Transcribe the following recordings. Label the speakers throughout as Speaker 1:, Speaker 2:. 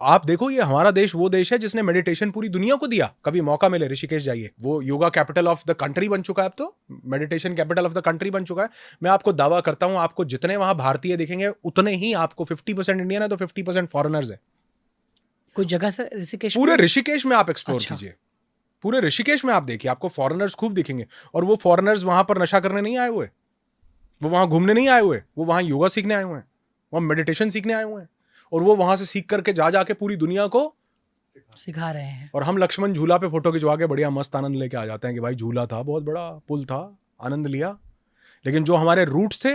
Speaker 1: आप देखो, ये हमारा देश वो देश है जिसने मेडिटेशन पूरी दुनिया को दिया। कभी मौका मिले ऋषिकेश जाइए, वो yoga capital of the country बन चुका है, अब तो meditation capital of the country बन चुका है। मैं आपको दावा करता हूं, आपको जितने वहां भारतीय दिखेंगे उतने ही आपको 50% इंडियन है तो 50% फॉरेनर्स है।
Speaker 2: कोई जगह सर ऋषिकेश
Speaker 1: पूरे
Speaker 2: में?
Speaker 1: ऋषिकेश में आप एक्सप्लोर
Speaker 2: अच्छा।
Speaker 1: कीजिए, पूरे ऋषिकेश में आप देखिए, आपको फॉरेनर्स खूब दिखेंगे। और वो फॉरेनर्स वहां पर नशा करने नहीं आए हुए, वो वहां घूमने नहीं आए हुए, वो वहां योगा सीखने आए हुए हैं, वहां मेडिटेशन सीखने आए हुए हैं। और वो वहां से सीख करके जा जाके पूरी दुनिया को
Speaker 2: सिखा रहे हैं।
Speaker 1: और हम लक्ष्मण झूला पे फोटो खिंचवा के बढ़िया मस्त आनंद लेके आ जाते हैं कि भाई झूला था, बहुत बड़ा पुल था, आनंद लिया। लेकिन जो हमारे रूट्स थे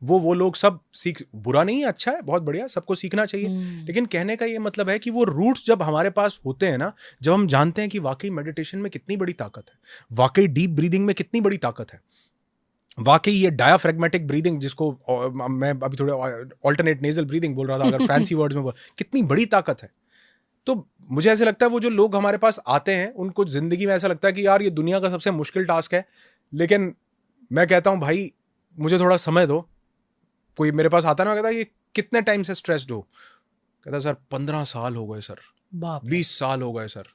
Speaker 1: वो लोग सब सीख, बुरा नहीं है, अच्छा है, बहुत बढ़िया, सबको सीखना चाहिए। लेकिन कहने का ये मतलब है कि वो रूट्स जब हमारे पास होते हैं ना, जब हम जानते हैं कि वाकई मेडिटेशन में कितनी बड़ी ताकत है, वाकई डीप ब्रीदिंग में कितनी बड़ी ताकत है, वाकई ये डायाफ्रेगमेटिक ब्रीदिंग जिसको मैं अभी थोड़े ऑल्टरनेट नेजल ब्रीदिंग बोल रहा था, अगर फैंसी वर्ड्स में कितनी बड़ी ताकत है। तो मुझे ऐसे लगता है वो जो लोग हमारे पास आते हैं उनको जिंदगी में ऐसा लगता है कि यार ये दुनिया का सबसे मुश्किल टास्क है। लेकिन मैं कहता हूँ भाई मुझे थोड़ा समय दो। कोई मेरे पास आता है ना, कहता है ये कितने टाइम से स्ट्रेस्ड हो, कहता है सर 15 साल हो गए सर, 20 साल हो गए सर,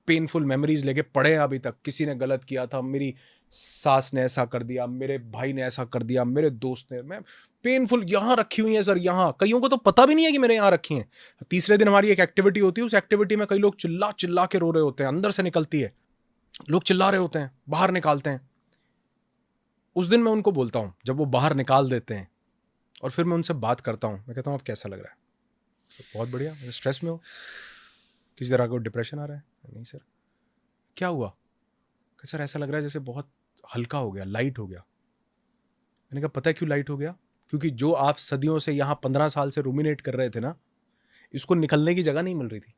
Speaker 1: पेनफुल मेमोरीज लेके पड़े हैं अभी तक, किसी ने गलत किया था, मेरी सास ने ऐसा कर दिया, मेरे भाई ने ऐसा कर दिया, मेरे दोस्त ने, मैं पेनफुल यहाँ रखी हुई है सर, यहाँ कईयों को तो पता भी नहीं है कि मेरे यहाँ रखी हैं। तीसरे दिन हमारी एक एक्टिविटी होती है, उस एक्टिविटी में कई लोग चिल्ला चिल्ला के रो रहे होते हैं, अंदर से निकलती है, लोग चिल्ला रहे होते हैं, बाहर निकालते हैं। उस दिन मैं उनको बोलता हूँ, जब वो बाहर निकाल देते हैं और फिर मैं उनसे बात करता हूँ, मैं कहता हूँ अब कैसा लग रहा है? बहुत बढ़िया, स्ट्रेस में हो, किसी तरह का डिप्रेशन आ रहा है? नहीं सर। क्या हुआ? सर ऐसा लग रहा है जैसे बहुत हल्का हो गया, लाइट हो गया। मैंने कहा पता है क्यों लाइट हो गया? क्योंकि जो आप सदियों से यहाँ 15 साल से रूमिनेट कर रहे थे ना, इसको निकलने की जगह नहीं मिल रही थी।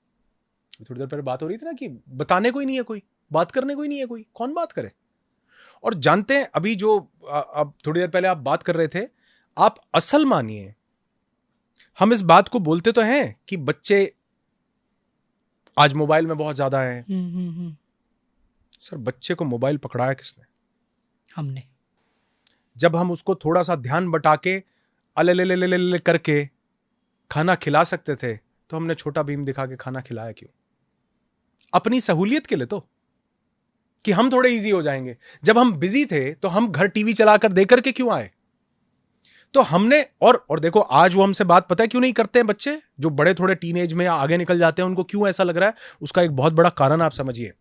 Speaker 1: थोड़ी देर पहले बात हो रही थी ना कि बताने कोई नहीं है, कोई बात करने कोई नहीं है, कोई कौन बात करे। और जानते हैं अभी जो अब थोड़ी देर पहले आप बात कर रहे थे, आप असल मानिए, हम इस बात को बोलते तो हैं कि बच्चे आज मोबाइल में बहुत ज्यादा हैं। सर बच्चे को मोबाइल पकड़ाया किसने?
Speaker 2: हमने।
Speaker 1: जब हम उसको थोड़ा सा ध्यान बटा के अले ले ले ले ले ले करके खाना खिला सकते थे, तो हमने छोटा भीम दिखा के खाना खिलाया क्यों? अपनी सहूलियत के लिए, तो कि हम थोड़े इजी हो जाएंगे। जब हम बिजी थे तो हम घर टीवी चलाकर देख करके क्यों आए? तो हमने और देखो आज वो हमसे बात पता है क्यों नहीं करते हैं बच्चे, जो बड़े थोड़े टीनेज में या आगे निकल जाते हैं, उनको क्यों ऐसा लग रहा है? उसका एक बहुत बड़ा कारण आप समझिए।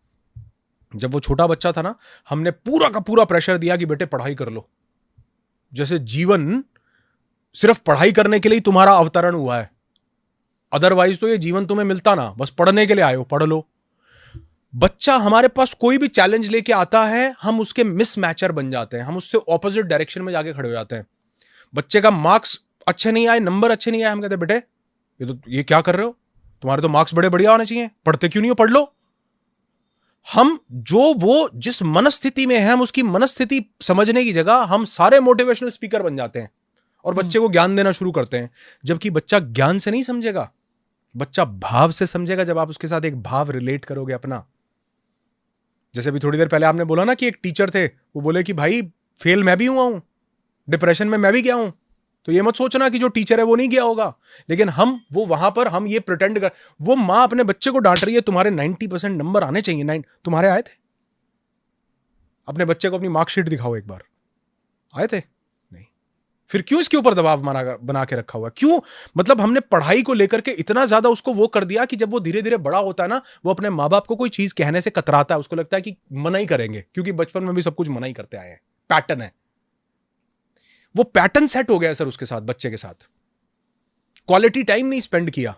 Speaker 1: जब वो छोटा बच्चा था ना, हमने पूरा का पूरा प्रेशर दिया कि बेटे पढ़ाई कर लो, जैसे जीवन सिर्फ पढ़ाई करने के लिए तुम्हारा अवतरण हुआ है, अदरवाइज तो ये जीवन तुम्हें मिलता ना, बस पढ़ने के लिए आए हो, पढ़ लो। बच्चा हमारे पास कोई भी चैलेंज लेके आता है, हम उसके मिसमैचर बन जाते हैं, हम उससे ऑपोजिट डायरेक्शन में जाके खड़े हो जाते हैं। बच्चे का मार्क्स अच्छे नहीं आए, नंबर अच्छे नहीं आए, हम कहते हैं बेटे ये क्या कर रहे हो, तुम्हारे तो मार्क्स बड़े बढ़िया होने चाहिए, पढ़ते क्यों नहीं हो, पढ़ लो। हम वो जिस मनस्थिति में है, हम उसकी मनस्थिति समझने की जगह हम सारे मोटिवेशनल स्पीकर बन जाते हैं और बच्चे को ज्ञान देना शुरू करते हैं। जबकि बच्चा ज्ञान से नहीं समझेगा, बच्चा भाव से समझेगा, जब आप उसके साथ एक भाव रिलेट करोगे अपना। जैसे अभी थोड़ी देर पहले आपने बोला ना कि एक टीचर थे, वो बोले कि भाई फेल मैं भी हुआ हूं, डिप्रेशन में मैं भी गया हूं, तो ये मत सोचना कि जो टीचर है वो नहीं गया होगा। लेकिन हम वो वहां पर हम ये प्रिटेंड कर, वो मां अपने बच्चे को डांट रही है तुम्हारे 90% नंबर आने चाहिए, 9 तुम्हारे आए थे? अपने बच्चे को अपनी मार्कशीट दिखाओ एक बार, आए थे? नहीं। फिर क्यों इसके ऊपर दबाव बना के रखा हुआ? क्यों? मतलब हमने पढ़ाई को लेकर के इतना ज्यादा उसको वो कर दिया कि जब वो धीरे धीरे बड़ा होता है ना, वो अपने माँ बाप को कोई चीज कहने से कतराता है, उसको लगता है कि मना ही करेंगे, क्योंकि बचपन में भी सब कुछ मना ही करते आए हैं, पैटर्न है। वो पैटर्न सेट हो गया सर उसके साथ, बच्चे के साथ क्वालिटी टाइम नहीं स्पेंड किया।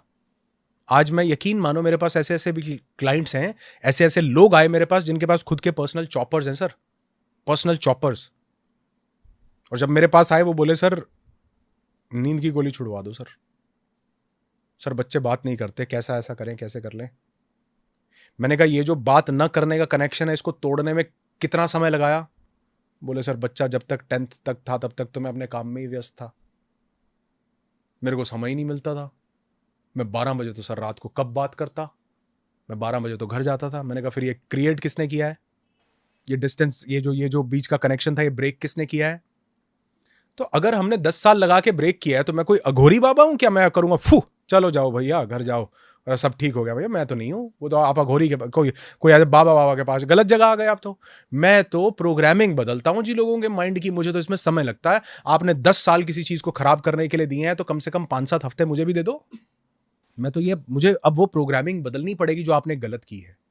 Speaker 1: आज मैं यकीन मानो, मेरे पास ऐसे ऐसे भी क्लाइंट्स हैं, ऐसे ऐसे लोग आए मेरे पास जिनके पास खुद के पर्सनल चॉपर्स हैं सर, पर्सनल चॉपर्स। और जब मेरे पास आए वो बोले सर नींद की गोली छुड़वा दो सर बच्चे बात नहीं करते, कैसा ऐसा करें, कैसे कर लें? मैंने कहा ये जो बात न करने का कनेक्शन है, इसको तोड़ने में कितना समय लगाया? बोले सर बच्चा जब तक 10th तक था तब तक तो मैं अपने काम में ही व्यस्त था, मेरे को समय ही नहीं मिलता था। मैं 12 बजे तो सर रात को कब बात करता, मैं 12 बजे तो घर जाता था। मैंने कहा फिर ये क्रिएट किसने किया है? ये डिस्टेंस, ये जो बीच का कनेक्शन था, ये ब्रेक किसने किया है? तो अगर हमने 10 साल लगा के ब्रेक किया है, तो मैं कोई अघोरी बाबा हूं क्या? मैं करूंगा फू चलो जाओ भैया घर जाओ, और सब ठीक हो गया भैया, मैं तो नहीं हूँ, वो तो आप अघोरी के कोई ऐसे बाबा के पास, गलत जगह आ गए आप तो। मैं तो प्रोग्रामिंग बदलता हूँ जी लोगों के माइंड की, मुझे तो इसमें समय लगता है। आपने 10 साल किसी चीज को खराब करने के लिए दिए हैं, तो कम से कम 5-7 हफ्ते मुझे भी दे दो। मैं तो ये, मुझे अब वो प्रोग्रामिंग बदलनी पड़ेगी जो आपने गलत की है।